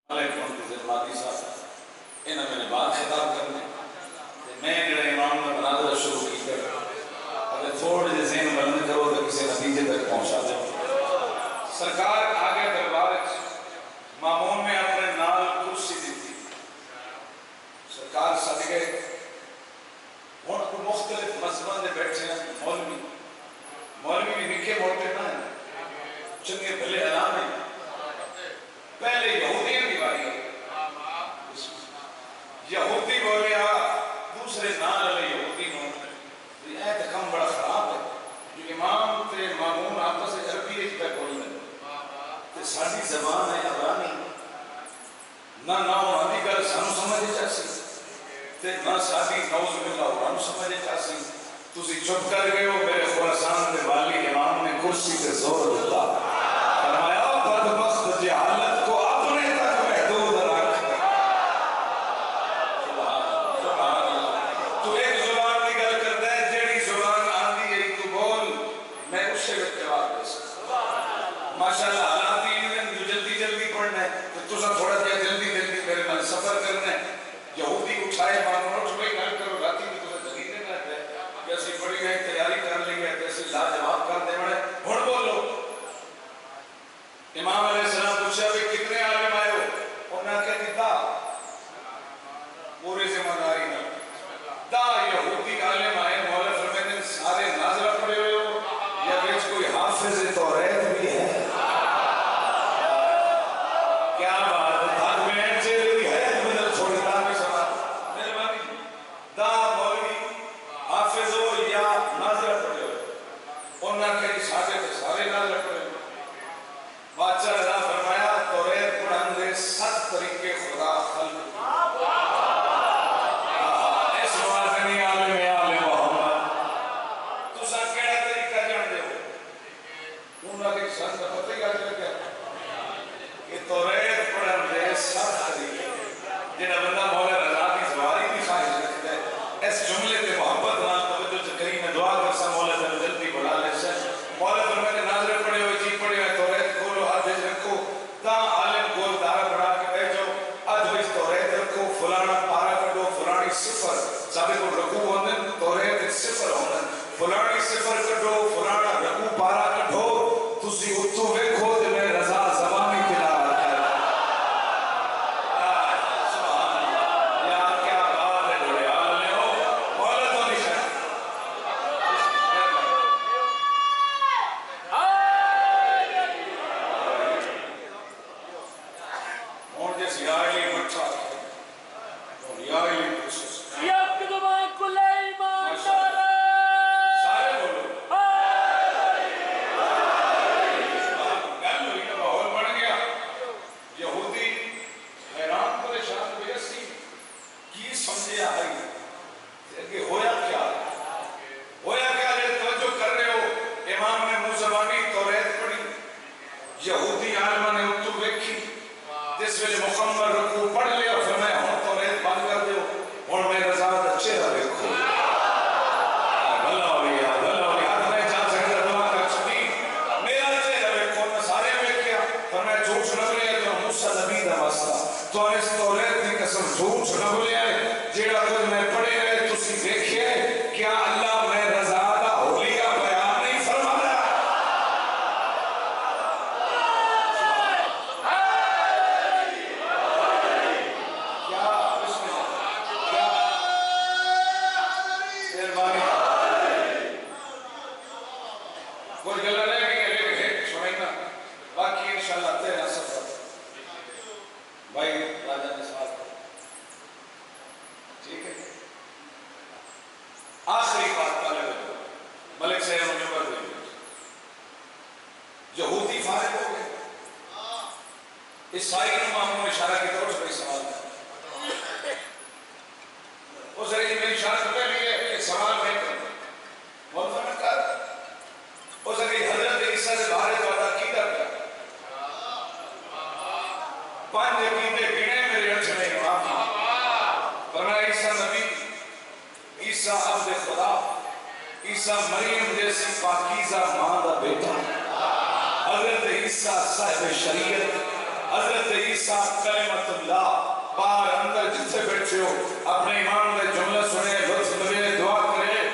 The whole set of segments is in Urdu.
علیکم خدماتی صاحب انہوں نے بات خطاب کرنے میں جڑے امام نے مناظرہ شروع کی ہے اگر تھوڑے جے ذہن بلند کرو تو کسی نتیجے تک پہنچا جاؤ. سرکار آگے دربار مامون نے اپنے نال کرسی دی تھی. سرکار سد گئے ہوں کو مختلف مذہبوں کے بیٹھے ہیں. مولوی بھی نکے موٹے نہ ہیں, چنگے بھلے علام ہیں. پہلے یہودیاں کی باری ہے. یہودی بولیا دوسرے نال والے یہودی نو یہ تو کم بڑا خراب ہے جو امام تے مامون آپس سے عربی ایک پہ بولنے تے ساری زبان ہے عبرانی نہ انہوں گل سانو سمجھے چاسی تے نہ ساری نوز باللہ انہوں سمجھے چاسی. تسی چپ کر گئے ہو. میرے خراسان دے والی امام نے کرسی تے زور دیتا فرمایا بدبخت جہالت کو اپنے تک محدود رکھ. تو ایک زبان کی گل کرتا ہے جیڑی زبان آندھی ہے تو بول میں اس سے جواب دے سکتا. ماشاءاللہ حالات ہی جلدی جلدی پڑھنا ہے تو تسا تھوڑا جہا جلدی جلدی میرے نال سفر کرنا ہے. یہودی اٹھائے مانو اٹھ بھائی گل کرو راتی بھی تسا جلدی دینا ہے کہ اسی بڑی ہے تیاری کر لی ہے کہ اسی لاجواب کر دے بڑے ہن بولو. امام علیہ السلام پوچھا بھی کتنے عالم آئے ہو؟ انہوں نے کہا پوری ذمہ داری نہ دا یہودی عالم آئے. مولا فرماتے ہیں سارے ناظرہ پڑے ہوئے ہو یا بیچ کوئی حافظ توریت بھی ہے؟ کیا بات ہے بھاگ میں چیلے بھی ہے مدل چھوڑتا بھی سوال مہربانی دا مولوی حافظ ہو یا ناظرہ پڑے ہوئے. انہوں نے کہا سارے ناظرہ پڑے ہوئے. بادشاہ رضا فرمایا توریت قرآن دے 7 طریقے خدا خلق اس بات نہیں عالم محمد تو سا کیڑا طریقہ جان دے ہو انہوں نے سن کا پتہ ہی آج لگا کہ توریت قرآن دے 7 طریقے جنہا بندہ مولا رضا کی زواری بھی خواہش رکھتا ہے. اس جملے تے محبت نہ توجہ کریم میں دعا کر سا مولا تے جلدی بڑھا لے سے. مولا فرماتے ناظر پڑے ہوئے جی پڑے ہوئے توریت کھولو آدھے رکھو تا عالم گول دارہ بڑھا کے بیٹھو ادھوش توریت رکھو فلانا پارا کٹو فلانی صفر سابق کو رکو ہوندن توریت صفر ہوندن فلانی صفر کٹو فلانا رکو پارا کٹو تسی اتو ویکھو تے میں رضا زبانی تلاوت ہے. سبحان اللہ یا کیا بات ہے بڑے عالم ہو مولا تو نشان اور جیسی آئلی مٹھا اور یائلی پرسس یقدمان کل ایمان دارا سارے بولو گل ہوئی کا ماحول بڑھ گیا. یہودی حیران پریشان بیسی کی سمجھے آئی کہ ہویا کیا توجہ کر رہے ہو. امام نے منہ زبانی توریت پڑھی یہودی عالمہ نے اتو ویکھی جس ویلے مکمل رکوع پڑھ لیا فرمایا ہوں توریت بند کر دیو اور میں رضا دا چہرہ دیکھو. بھلا ہویا ہاتھ میں جان سکتا دعا کر چھٹی میرا چہرہ دیکھو نہ سارے ویکھیا فرمایا جھوٹ نہ بولیا تو موسیٰ نبی دا واسطہ تو اس توریت کی قسم جھوٹ نہ بولیا جیڑا کچھ میں پڑھے رہے تسی دیکھئے کیا اللہ میں رضا دا اولیاء بیان نہیں فرما رہا. کوئی گلہ رہ گئی ہے سنائینا باقی انشاءاللہ تیرا سفر بھائی راجہ نے سوال ٹھیک ہے. آخری بات طالب ہے ملک سے مجھے پر ہوئی یہودی فارغ ہو گئے. عیسائی نے معمول اشارہ کی طرف سے سوال ہے اس رہی میری اشارہ پہلی ہے کہ سوال میں کروں بہت فرق کر اس نے حضرت عیسیٰ سے باہر دوڑا کی کر گیا 5 عقیدے گنے میرے اچھنے امام فرمایا عیسیٰ نبی عیسیٰ عبد خدا عیسیٰ مریم جیسی پاکیزہ ماں دا بیٹا حضرت عیسیٰ صاحب شریعت حضرت عیسیٰ کلمت اللہ باہر اندر جتھے بیٹھے ہو اپنے امام نے جملہ سنے لطف نبی دعا کرے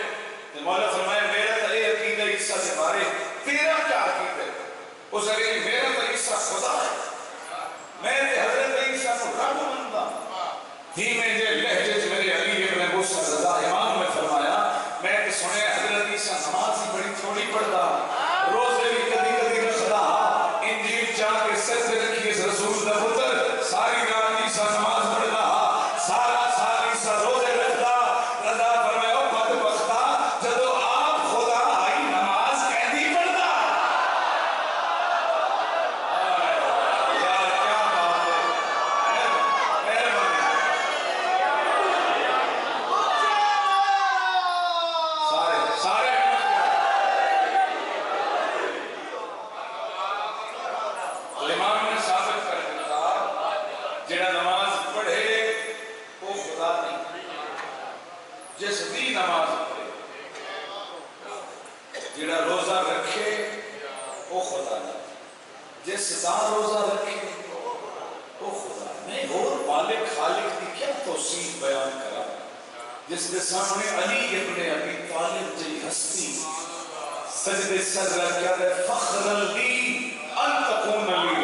تو مولا فرمائے میرا تو یہ عقیدہ عیسیٰ سے بارے تیرا کیا عقیدہ ہے؟ اس نے کہا میرا تو عیسیٰ خدا ہے، میں حضرت عیسیٰ کو رب منتا دھیمے جے لہجے سے میرے علی ابن موسیٰ رضا امام نے فرمایا میں کہ سنے حضرت عیسیٰ نماز ہی بڑی تھوڑی پڑھتا روزے بھی کدی کدی رکھتا انجیل چاہ کے سر سے رکھی اس رسول دا پتر ساری رات عیسیٰ نماز پڑھتا سارا سال عیسیٰ روزے رکھتا رضا فرمایا او بدبختہ جدو آپ خدا آئی نماز کہتی پڑھتا یار کیا بات ہے مہربانی سارے امام نے ثابت کر دیا جڑا نماز پڑھے وہ خدا نہیں، جس بھی نماز پڑھے جڑا روزہ رکھے وہ خدا نہیں، جس دا روزہ رکھے وہ خدا نہیں۔ اور مالک خالق کی کیا توصیف بیان کرا جس کے سامنے علی ابن ابی طالب جی ہستی سجدے سر رکھ کیا فخر لی ان تکون لی